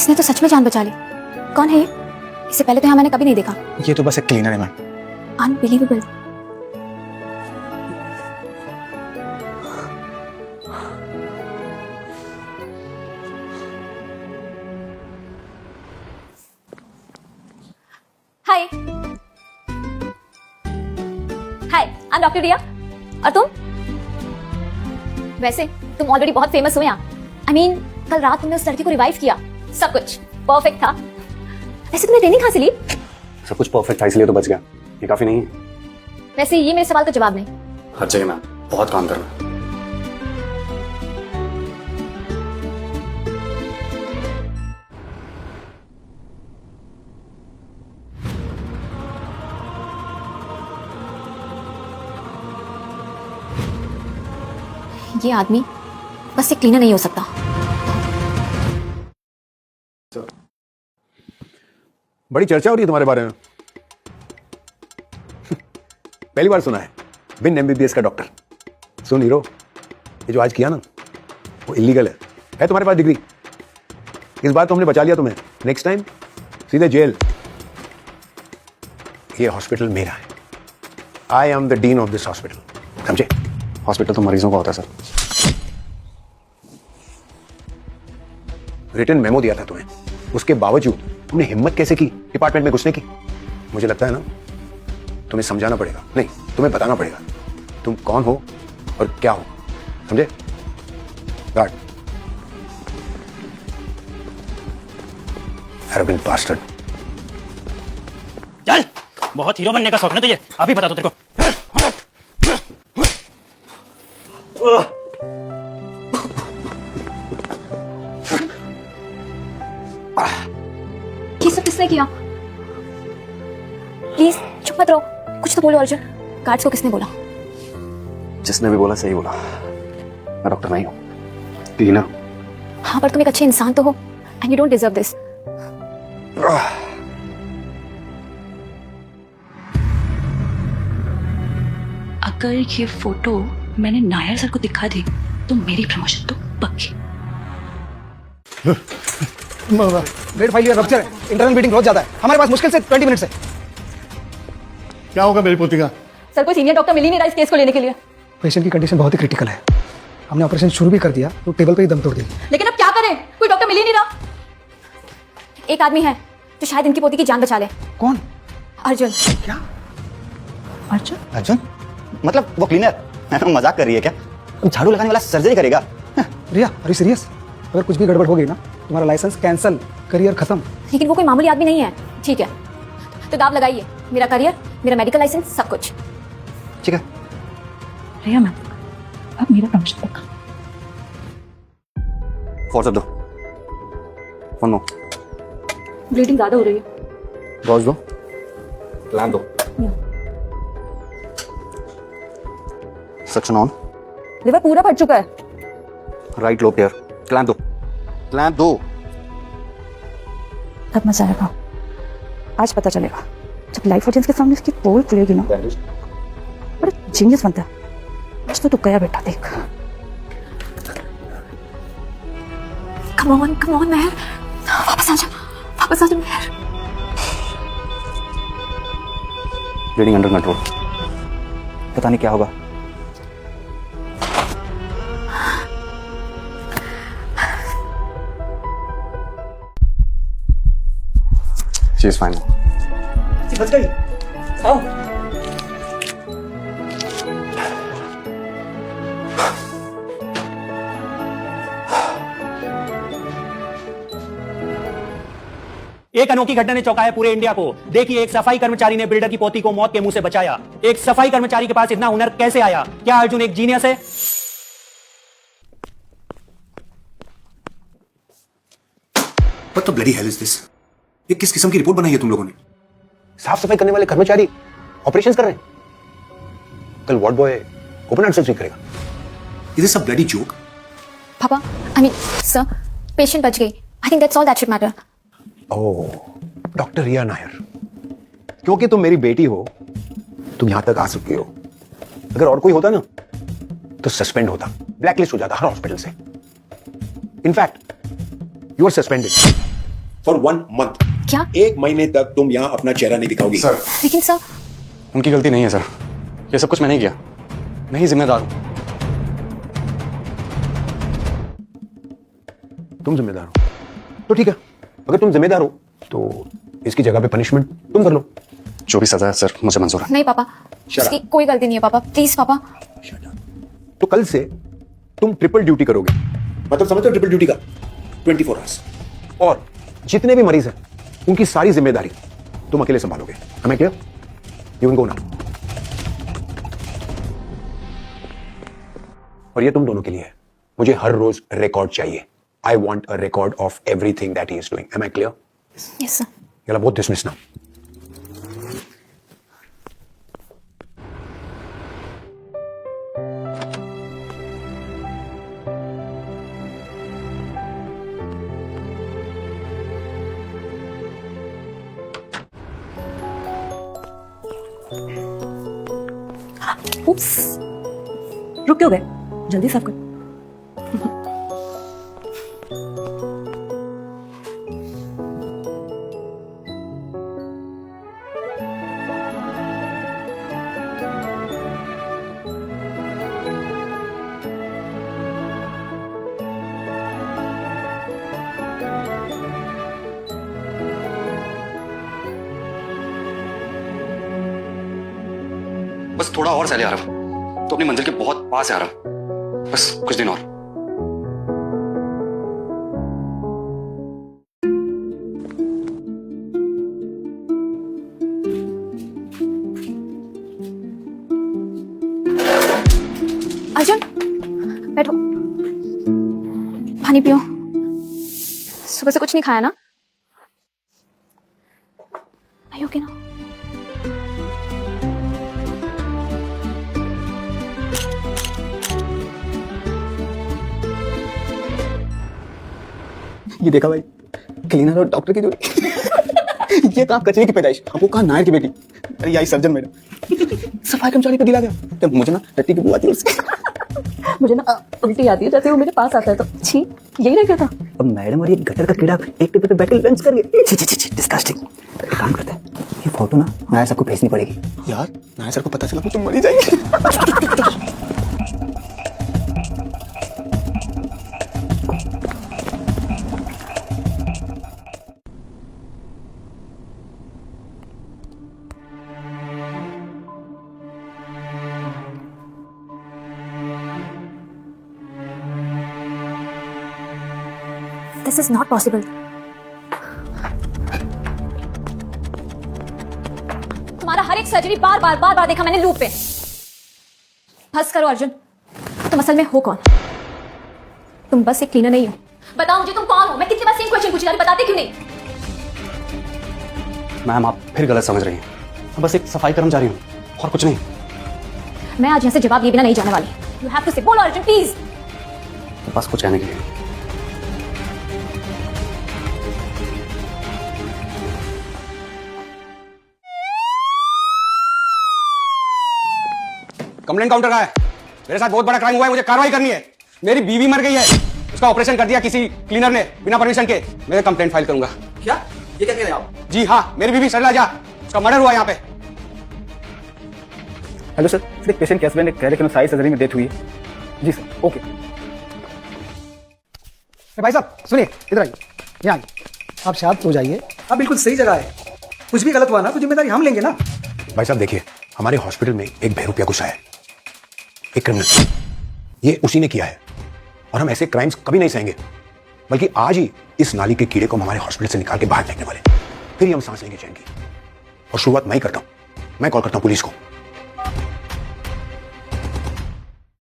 इसने तो सच में जान बचा ली। कौन है ये? इससे पहले तो यहाँ मैंने कभी नहीं देखा। ये तो बस एक क्लीनर है ma'am. Unbelievable. Hi hi, I am doctor Riya. और तुम? वैसे तुम ऑलरेडी बहुत फेमस हो यहाँ। I mean, कल रात तुमने उस लड़की को रिवाइव किया, सब कुछ परफेक्ट था। वैसे तुमने ट्रेनिंग कहाँ से ली? सब कुछ परफेक्ट था इसलिए तो बच गया, ये काफी नहीं है। वैसे ये मेरे सवाल का जवाब नहीं। हर जगह मैम, बहुत काम करना। ये आदमी बस एक क्लीनर नहीं हो सकता। बड़ी चर्चा हो रही है तुम्हारे बारे में। पहली बार सुना है बिन एमबीबीएस का डॉक्टर। सुन हीरो, ये जो आज किया ना वो इलीगल है तुम्हारे पास डिग्री। इस बार तो हमने बचा लिया तुम्हें, नेक्स्ट टाइम सीधे जेल। ये हॉस्पिटल मेरा है। I am the dean of this hospital, समझे? हॉस्पिटल तो मरीजों का होता है सर। रिटन मेमो दिया था तुम्हें, उसके बावजूद तुमने हिम्मत कैसे की डिपार्टमेंट में घुसने की? मुझे लगता है ना तुम्हें समझाना पड़ेगा, नहीं तुम्हें बताना पड़ेगा तुम कौन हो और क्या हो, समझे? Guard, arrogant bastard. चल, बहुत हीरो बनने का शौक ना तुझे, अभी बता दो तेरे को। ये सब किसने किया? प्लीज चुप मत रहो, कुछ तो बोलो अर्जुन। गार्ड्स को किसने बोला? जिसने भी बोला सही बोला, मैं डॉक्टर नहीं हूँ, क्लीनर हूँ। हाँ, पर तुम एक अच्छे इंसान तो हो and you don't deserve this. अगर ये फोटो मैंने नायर सर को दिखा दी तो मेरी प्रमोशन तो पक्की। ब्लड फाइल रप्चर है, इंटरनल ब्लीडिंग बहुत ज्यादा है, हमारे पास मुश्किल से 20 मिनट है। क्या होगा मेरी पोती का? सर, कोई सीनियर डॉक्टर मिल ही नहीं रहा इस केस को लेने के लिए। पेशेंट की कंडीशन बहुत ही क्रिटिकल है। हमने ऑपरेशन शुरू भी कर दिया तो टेबल पे ही दम तोड़ दी। लेकिन अब क्या करें, कोई डॉक्टर मिल ही नहीं रहा। एक आदमी है जो शायद इनकी पोती की जान बचा ले। कौन? अर्जुन। क्या? अर्जुन? अर्जुन? मतलब वो क्लीनर? मजाक कर रही है क्या? झाड़ू लगाने वाला सर्जरी करेगा? रिया, अरे सीरियस? अगर कुछ भी गड़बड़ हो गई ना, तुम्हारा लाइसेंस कैंसिल, करियर खत्म। लेकिन वो कोई मामूली आदमी नहीं है। ठीक है, तो दाव लगाइए, मेरा करियर, मेरा मेडिकल लाइसेंस, सब कुछ। ठीक है। रिया मैम, अब मेरा प्रमोशन पक्का। फोर्स दो, फोन नो, ब्लीडिंग ज्यादा हो रही है। गॉज दो, प्लान दो, सक्शन ऑन, लिवर पूरा फट चुका है। राइट लोब टेयर, क्लैंप दो, क्लैंप दो। तब मजा आएगा, आज पता चलेगा जब लाइव ऑडियंस के सामने उसकी पोल खुलेगी ना। बड़ा जीनियस बनता है। आज तो तू गया बेटा, देख। कम ऑन मेहर, वापस आ जा मेहर। Bleeding under control. पता नहीं क्या होगा। She is fine. बच गई। आओ। एक अनोखी घटना ने चौंकाया पूरे इंडिया को। देखिए, एक सफाई कर्मचारी ने बिल्डर की पोती को मौत के मुंह से बचाया। एक सफाई कर्मचारी के पास इतना हुनर कैसे आया? क्या अर्जुन एक जीनियस है? What the bloody hell is this? ये किस किस्म की रिपोर्ट बनाई है तुम लोगों ने? साफ सफाई करने वाले कर्मचारी ऑपरेशंस कर रहे हैं। कल ward boy open heart surgery करेगा। Is this a bloody joke? पापा, I mean, sir, पेशेंट बच गई। I think that's all that should matter. Oh, doctor Riya Nair, क्योंकि तुम मेरी बेटी हो, तुम यहां तक आ सकती हो। अगर और कोई होता ना तो सस्पेंड होता, ब्लैकलिस्ट हो जाता हर हॉस्पिटल से। In fact you are suspended. For 1 month. क्या? 1 महीने तक तुम यहाँ अपना चेहरा नहीं दिखाओगी। सर लेकिन सर, उनकी गलती नहीं है सर, ये सब कुछ मैंने किया, मैं ही जिम्मेदार हूं। तुम जिम्मेदार हो तो ठीक है, अगर तुम जिम्मेदार हो तो इसकी जगह पे पनिशमेंट तुम कर लो। जो भी सजा है सर मुझे मंजूर है। नहीं पापा, उसकी कोई गलती नहीं है पापा, प्लीज पापा। तो कल से तुम ट्रिपल ड्यूटी करोगे, मतलब समझते हो ट्रिपल ड्यूटी का? 24 आवर्स, और जितने भी मरीज हैं उनकी सारी जिम्मेदारी तुम अकेले संभालोगे। Am I clear? You can go now. और ये तुम दोनों के लिए है, मुझे हर रोज रिकॉर्ड चाहिए। I want a record of everything that he is doing. Am I clear? Yes sir. You'll both dismiss now. उप्स, रुक क्यों गए? जल्दी साफ कर। बस थोड़ा और सहले आरव, तो अपनी मंजिल के बहुत पास है आरव, बस कुछ दिन और। अर्जुन बैठो, पानी पियो। सुबह से कुछ नहीं खाया ना? Are you okay now? ये देखा भाई, क्लीनर और डॉक्टर की जोड़ी। ये कहाँ कचरे की पैदाइश, हमको कहाँ नायर की बेटी। अरे यही सर्जन मैडम सफाई कर्मचारी पे दिला गया। तो मुझे ना टट्टी की बू आती है उसकी। मुझे ना उल्टी आती है जैसे वो मेरे पास आता है तो। छी, यही रह गया था। अब मैडम और ये गटर का कीड़ा एक टेबल पे बैठ के लंच कर गए। डिस्गस्टिंग। एक काम करते हैं, ये फोटो ना नायर सबको भेजनी पड़ेगी। यार नायर सर को पता चला तो मर ही जाएंगे। This is not possible. तुम्हारा हर एक सर्जरी बार बार देखा मैंने लूप पे। बस करो अर्जुन, तुम असल में हो कौन? तुम बस एक क्लीनर नहीं हो। बताओ मुझे तुम कौन हो? मैं कितनी बार सेम क्वेश्चन पूछी जा रही, बताते क्यों नहीं? मैम आप फिर गलत समझ रही हैं, मैं बस एक सफाई कर्मचारी हूँ और कुछ नहीं। मैं आज यहाँ से जवाब दिए बिना नहीं जाने वाली। You have to say, बोलो अर्जुन प्लीज। बस कुछ कहने के लिए। कंप्लेंट काउंटर का है, मेरे साथ बहुत बड़ा क्राइम हुआ है, मुझे कार्रवाई करनी है। मेरी बीवी मर गई है, उसका ऑपरेशन कर दिया किसी क्लीनर ने बिना परमिशन के। मैं कंप्लेंट फाइल करूंगा। क्या ये क्या कह रहे हैं आप? जी हाँ, मेरी बीवी सरला जा, उसका मर्डर हुआ यहाँ पे। हेलो सर, एक पेशेंट के हस्बैंड कह रहे कि सारी सर्जरी में डेथ हुई है। जी सर, ओके। भाई साहब सुनिए, इधर आइए, यहाँ आइए। आप शांत हो जाइए, आप बिल्कुल सही जगह है। कुछ भी गलत हुआ ना तो जिम्मेदारी हम लेंगे ना। भाई साहब देखिए, हमारे हॉस्पिटल में एक बेरुपया घुसा है, एक क्रिमिनल। ये उसी ने किया है और हम ऐसे क्राइम्स कभी नहीं सहेंगे, बल्कि आज ही इस नाली के कीड़े को हम हमारे हॉस्पिटल से निकाल के बाहर फेंकने वाले, फिर ही हम सांस लेंगे चैन की। और शुरुआत मैं ही करता हूं, मैं कॉल करता हूं पुलिस को।